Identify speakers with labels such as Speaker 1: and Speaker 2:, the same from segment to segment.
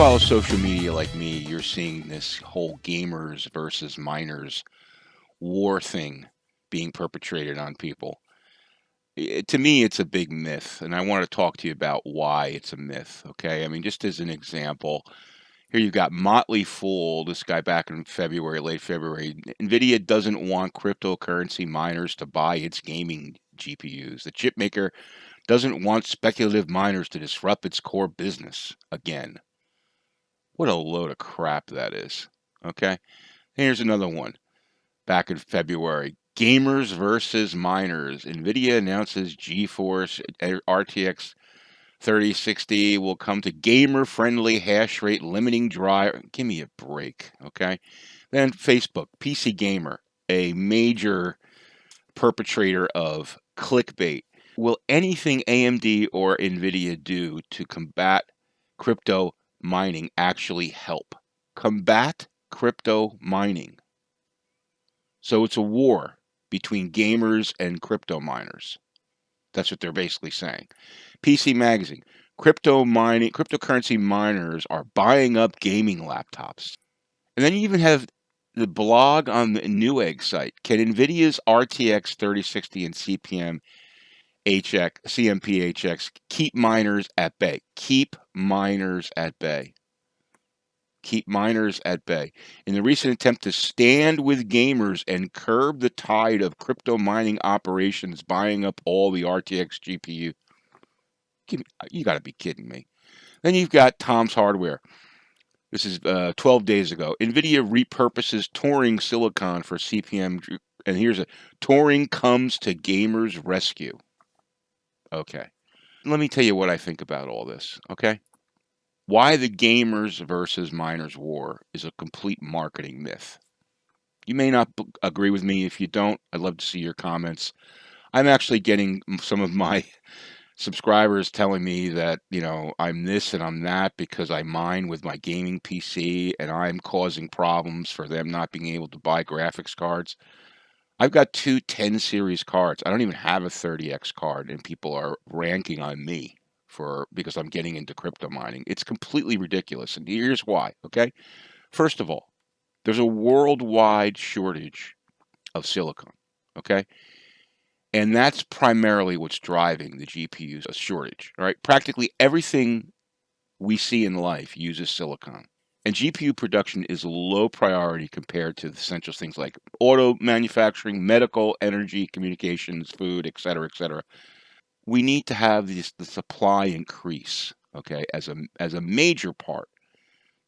Speaker 1: follow social media like me, you're seeing this whole gamers versus miners war thing being perpetrated on people. To me, it's a big myth, and I want to talk to you about why it's a myth. Okay, I mean, just as an example, here you've got Motley Fool, this guy back in February, late February. NVIDIA doesn't want cryptocurrency miners to buy its gaming GPUs. The chip maker doesn't want speculative miners to disrupt its core business again. What a load of crap that is. Okay? Here's another one. Back in February, gamers versus miners. NVIDIA announces GeForce RTX 3060 will come to gamer-friendly hash rate limiting drive. Give me a break, okay? Then Facebook, PC Gamer, a major perpetrator of clickbait. Will anything AMD or NVIDIA do to combat crypto mining actually help? Combat crypto mining. So it's a war between gamers and crypto miners. That's what they're basically saying. PC Magazine, cryptocurrency miners are buying up gaming laptops. And then you even have the blog on the Newegg site. Can NVIDIA's RTX 3060 and CMP HX keep miners at bay? Keep miners at bay. Keep miners at bay. In the recent attempt to stand with gamers and curb the tide of crypto mining operations buying up all the RTX GPU. You got to be kidding me. Then you've got Tom's Hardware. This is 12 days ago. NVIDIA repurposes Turing silicon for CPM. And here's a Turing comes to gamers' rescue. Okay. Let me tell you what I think about all this, okay? Why the gamers versus miners war is a complete marketing myth. You may not agree with me. If you don't, I'd love to see your comments. I'm actually getting some of my subscribers telling me that, I'm this and I'm that because I mine with my gaming PC and I'm causing problems for them not being able to buy graphics cards. I've got two 10 series cards. I don't even have a 30X card, and people are ranking on me because I'm getting into crypto mining. It's completely ridiculous, and here's why, okay? First of all, there's a worldwide shortage of silicon, okay? And that's primarily what's driving the GPU's shortage, all right? Practically everything we see in life uses silicon. And GPU production is low priority compared to essential things like auto manufacturing, medical, energy, communications, food, et cetera, et cetera. We need to have the supply increase, okay, as a major part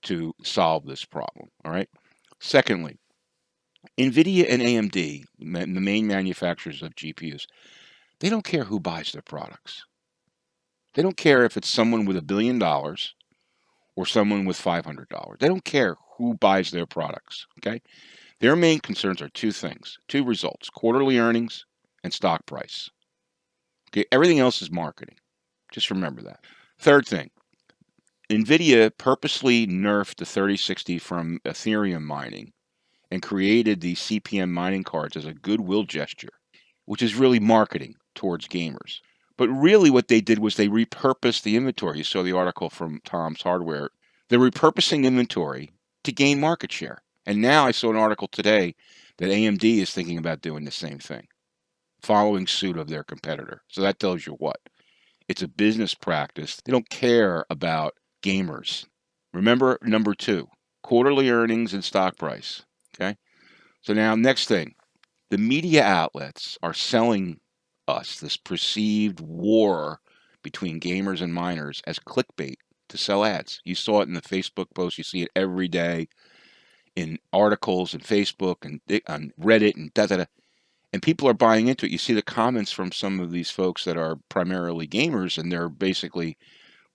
Speaker 1: to solve this problem, all right? Secondly, NVIDIA and AMD, the main manufacturers of GPUs, they don't care who buys their products. They don't care if it's someone with $1 billion or someone with $500. They don't care who buys their products, okay? Their main concerns are two things, two results, quarterly earnings and stock price. Okay, everything else is marketing. Just remember that. Third thing, NVIDIA purposely nerfed the 3060 from Ethereum mining and created these CPM mining cards as a goodwill gesture, which is really marketing towards gamers. But really what they did was they repurposed the inventory. You saw the article from Tom's Hardware. They're repurposing inventory to gain market share. And now I saw an article today that AMD is thinking about doing the same thing, following suit of their competitor. So that tells you what? It's a business practice. They don't care about gamers. Remember, number two, quarterly earnings and stock price. Okay? So now, next thing, the media outlets are selling us this perceived war between gamers and miners as clickbait to sell ads. You saw it in the Facebook post. You see it every day in articles and Facebook and on Reddit and da-da-da. And people are buying into it. You see the comments from some of these folks that are primarily gamers, and they're basically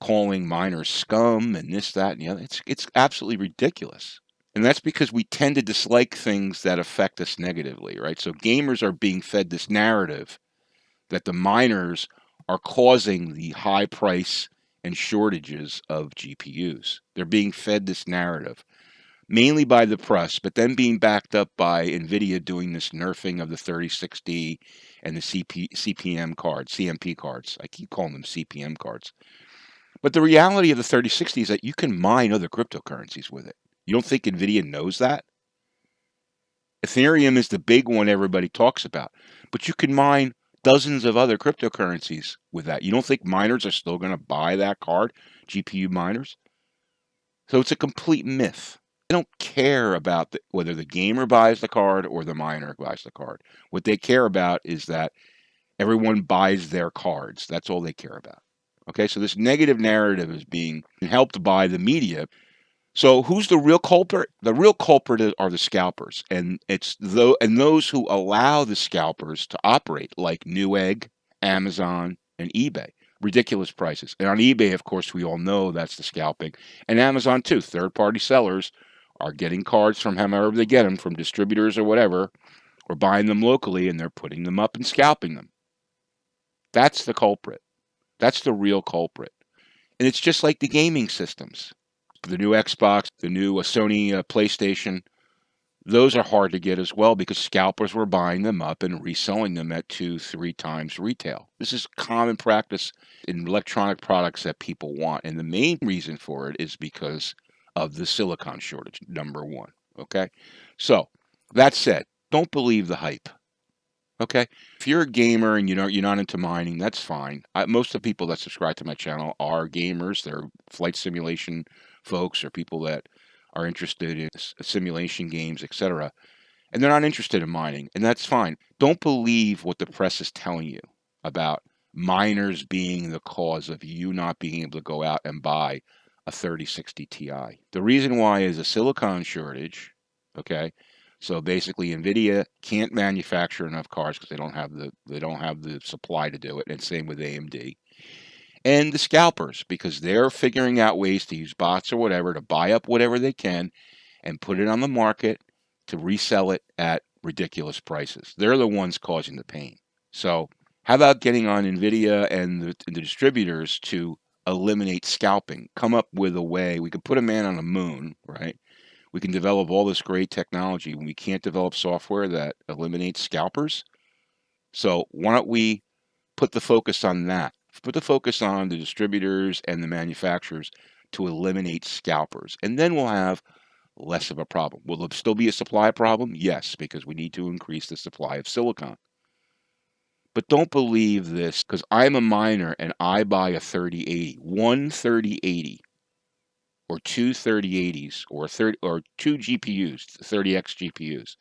Speaker 1: calling miners scum and this, that, and the other. It's absolutely ridiculous. And that's because we tend to dislike things that affect us negatively, right? So gamers are being fed this narrative that the miners are causing the high price and shortages of GPUs. They're being fed this narrative, mainly by the press, but then being backed up by NVIDIA doing this nerfing of the 3060 and the CPM cards, CMP cards. I keep calling them CPM cards. But the reality of the 3060 is that you can mine other cryptocurrencies with it. You don't think NVIDIA knows that? Ethereum is the big one everybody talks about, but you can mine dozens of other cryptocurrencies with that. You don't think miners are still going to buy that card, GPU miners? So it's a complete myth. They don't care about whether the gamer buys the card or the miner buys the card. What they care about is that everyone buys their cards. That's all they care about. Okay, so this negative narrative is being helped by the media. So who's the real culprit? The real culprit are the scalpers, and those who allow the scalpers to operate, like Newegg, Amazon, and eBay. Ridiculous prices. And on eBay, of course, we all know that's the scalping. And Amazon too. Third-party sellers are getting cards from however they get them, from distributors or whatever, or buying them locally, and they're putting them up and scalping them. That's the culprit. That's the real culprit. And it's just like the gaming systems. The new Xbox, the new Sony PlayStation, those are hard to get as well because scalpers were buying them up and reselling them at 2-3 times retail. This is common practice in electronic products that people want. And the main reason for it is because of the silicon shortage, number one. Okay? So, that said, don't believe the hype. Okay, if you're a gamer and you're not into mining, that's fine. Most of the people that subscribe to my channel are gamers. They're flight simulation folks or people that are interested in simulation games, etc. And they're not interested in mining, and that's fine. Don't believe what the press is telling you about miners being the cause of you not being able to go out and buy a 3060 Ti. The reason why is a silicon shortage. Okay. So basically, NVIDIA can't manufacture enough cars because they don't have the supply to do it, and same with AMD. And the scalpers, because they're figuring out ways to use bots or whatever to buy up whatever they can and put it on the market to resell it at ridiculous prices. They're the ones causing the pain. So how about getting on NVIDIA and the distributors to eliminate scalping? Come up with a way. We could put a man on the moon, right? We can develop all this great technology when we can't develop software that eliminates scalpers. So why don't we put the focus on that? Put the focus on the distributors and the manufacturers to eliminate scalpers. And then we'll have less of a problem. Will there still be a supply problem? Yes, because we need to increase the supply of silicon. But don't believe this, because I'm a miner and I buy a 3080, one 3080. Or two 3080s or two GPUs, 30X GPUs,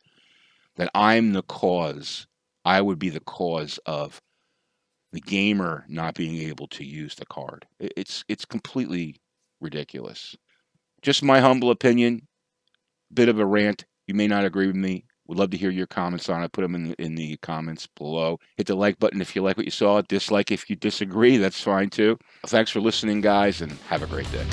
Speaker 1: that I would be the cause of the gamer not being able to use the card. It's completely ridiculous. Just my humble opinion, bit of a rant. You may not agree with me. Would love to hear your comments on it. Put them in the comments below. Hit the like button if you like what you saw. Dislike if you disagree. That's fine too. Thanks for listening, guys, and have a great day.